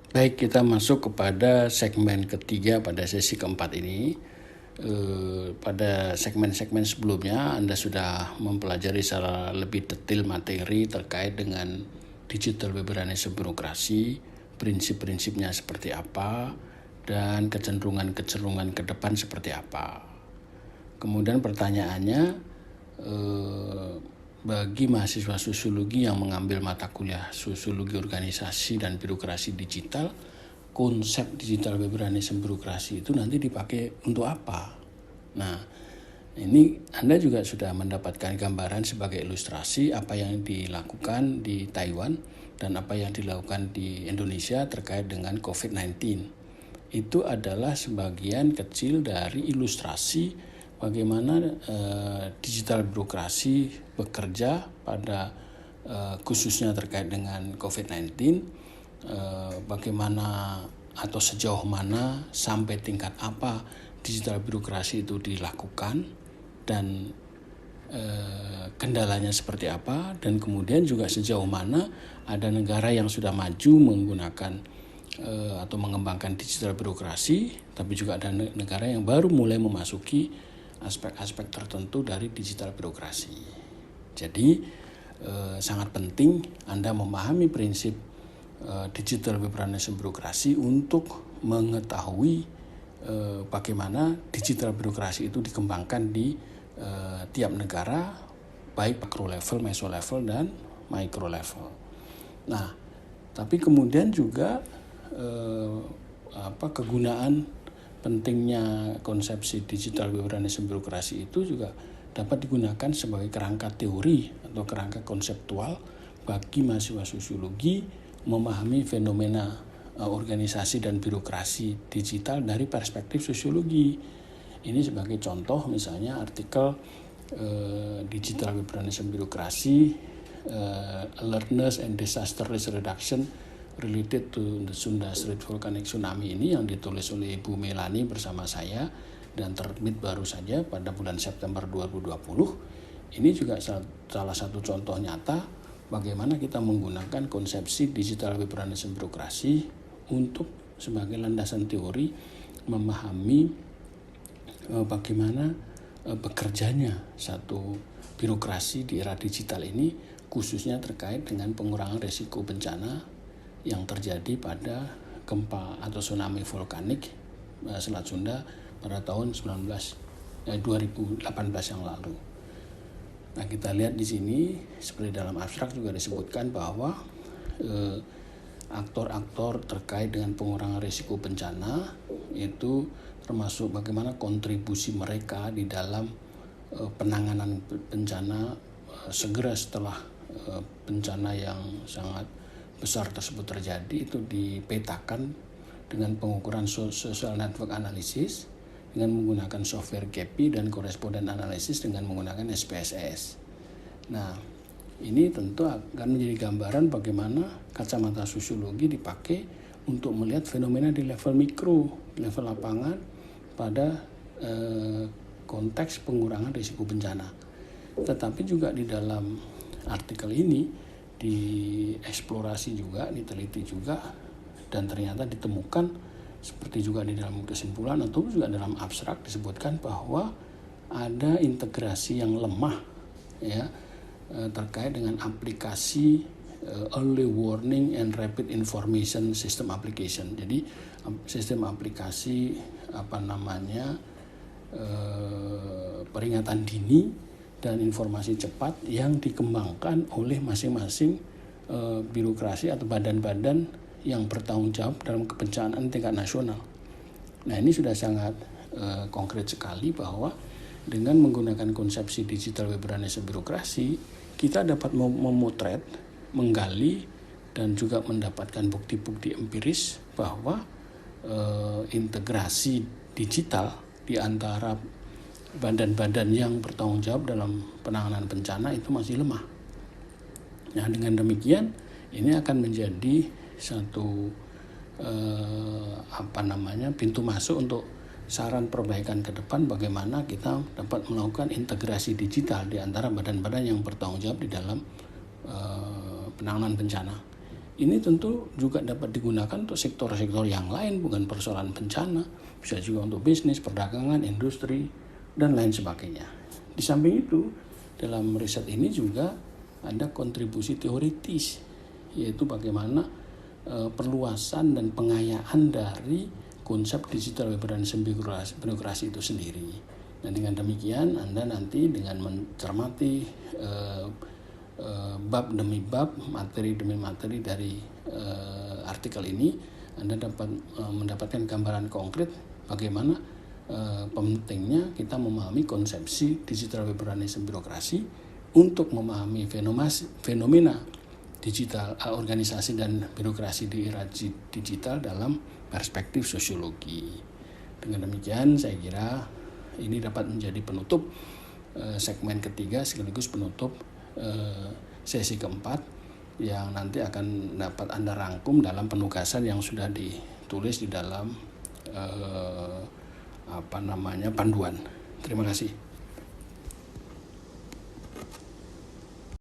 Baik, kita masuk kepada segmen ketiga pada sesi keempat ini. Pada segmen-segmen sebelumnya Anda sudah mempelajari secara lebih detail materi terkait dengan digital liberalism birokrasi, prinsip-prinsipnya seperti apa, dan kecenderungan-kecenderungan ke depan seperti apa. Kemudian pertanyaannya, bagi mahasiswa sosiologi yang mengambil mata kuliah sosiologi organisasi dan birokrasi digital, konsep digital liberalism birokrasi itu nanti dipakai untuk apa? Nah, ini Anda juga sudah mendapatkan gambaran sebagai ilustrasi apa yang dilakukan di Taiwan dan apa yang dilakukan di Indonesia terkait dengan COVID-19. Itu adalah sebagian kecil dari ilustrasi bagaimana digital birokrasi bekerja pada khususnya terkait dengan COVID-19, bagaimana atau sejauh mana sampai tingkat apa digital birokrasi itu dilakukan dan kendalanya seperti apa, dan kemudian juga sejauh mana ada negara yang sudah maju menggunakan atau mengembangkan digital birokrasi, tapi juga ada negara yang baru mulai memasuki aspek-aspek tertentu dari digital birokrasi. Jadi sangat penting Anda memahami prinsip digital liberalism birokrasi untuk mengetahui bagaimana digital birokrasi itu dikembangkan di tiap negara, baik makro level, meso level, dan micro level. Nah, tapi kemudian juga kegunaan pentingnya konsepsi digital liberalism birokrasi itu juga dapat digunakan sebagai kerangka teori atau kerangka konseptual bagi mahasiswa sosiologi memahami fenomena organisasi dan birokrasi digital dari perspektif sosiologi. Ini sebagai contoh misalnya artikel digital liberalism birokrasi, alertness and disaster risk reduction related to the Sunda Strait Volcanic Tsunami ini yang ditulis oleh Ibu Melani bersama saya dan terbit baru saja pada bulan September 2020. Ini juga salah satu contoh nyata bagaimana kita menggunakan konsepsi digital liberalism birokrasi untuk sebagai landasan teori memahami bagaimana bekerjanya satu birokrasi di era digital ini, khususnya terkait dengan pengurangan risiko bencana yang terjadi pada gempa atau tsunami vulkanik Selat Sunda pada tahun 2018 yang lalu. Nah, kita lihat di sini seperti dalam abstrak juga disebutkan bahwa aktor-aktor terkait dengan pengurangan risiko bencana itu termasuk bagaimana kontribusi mereka di dalam penanganan bencana segera setelah bencana yang sangat besar tersebut terjadi itu dipetakan dengan pengukuran social network analysis dengan menggunakan software GEPI dan correspondent analysis dengan menggunakan SPSS. Nah, ini tentu akan menjadi gambaran bagaimana kacamata sosiologi dipakai untuk melihat fenomena di level mikro, level lapangan pada konteks pengurangan risiko bencana. Tetapi juga di dalam artikel ini dieksplorasi juga, diteliti juga, dan ternyata ditemukan seperti juga di dalam kesimpulan atau juga dalam abstrak disebutkan bahwa ada integrasi yang lemah ya terkait dengan aplikasi early warning and rapid information system application. Jadi sistem aplikasi peringatan dini dan informasi cepat yang dikembangkan oleh masing-masing birokrasi atau badan-badan yang bertanggung jawab dalam kebencanaan tingkat nasional. Nah, ini sudah sangat konkret sekali bahwa dengan menggunakan konsepsi digital liberalism birokrasi, kita dapat memotret, menggali, dan juga mendapatkan bukti-bukti empiris bahwa integrasi digital di antara badan-badan yang bertanggung jawab dalam penanganan bencana itu masih lemah. Nah, dengan demikian ini akan menjadi satu pintu masuk untuk saran perbaikan ke depan bagaimana kita dapat melakukan integrasi digital di antara badan-badan yang bertanggung jawab di dalam penanganan bencana. ini tentu juga dapat digunakan untuk sektor-sektor yang lain, bukan persoalan bencana, bisa juga untuk bisnis, perdagangan, industri, dan lain sebagainya. Di samping itu, dalam riset ini juga ada kontribusi teoritis, yaitu bagaimana perluasan dan pengayaan dari konsep digital governance birokrasi itu sendiri. Dan dengan demikian Anda nanti dengan mencermati bab demi bab, materi demi materi dari artikel ini, Anda dapat mendapatkan gambaran konkret bagaimana pentingnya kita memahami konsepsi digital governance birokrasi untuk memahami fenomena digital organisasi dan birokrasi di era digital dalam perspektif sosiologi. Dengan demikian saya kira ini dapat menjadi penutup segmen ketiga sekaligus penutup sesi keempat yang nanti akan dapat Anda rangkum dalam penugasan yang sudah ditulis di dalam panduan. Terima kasih.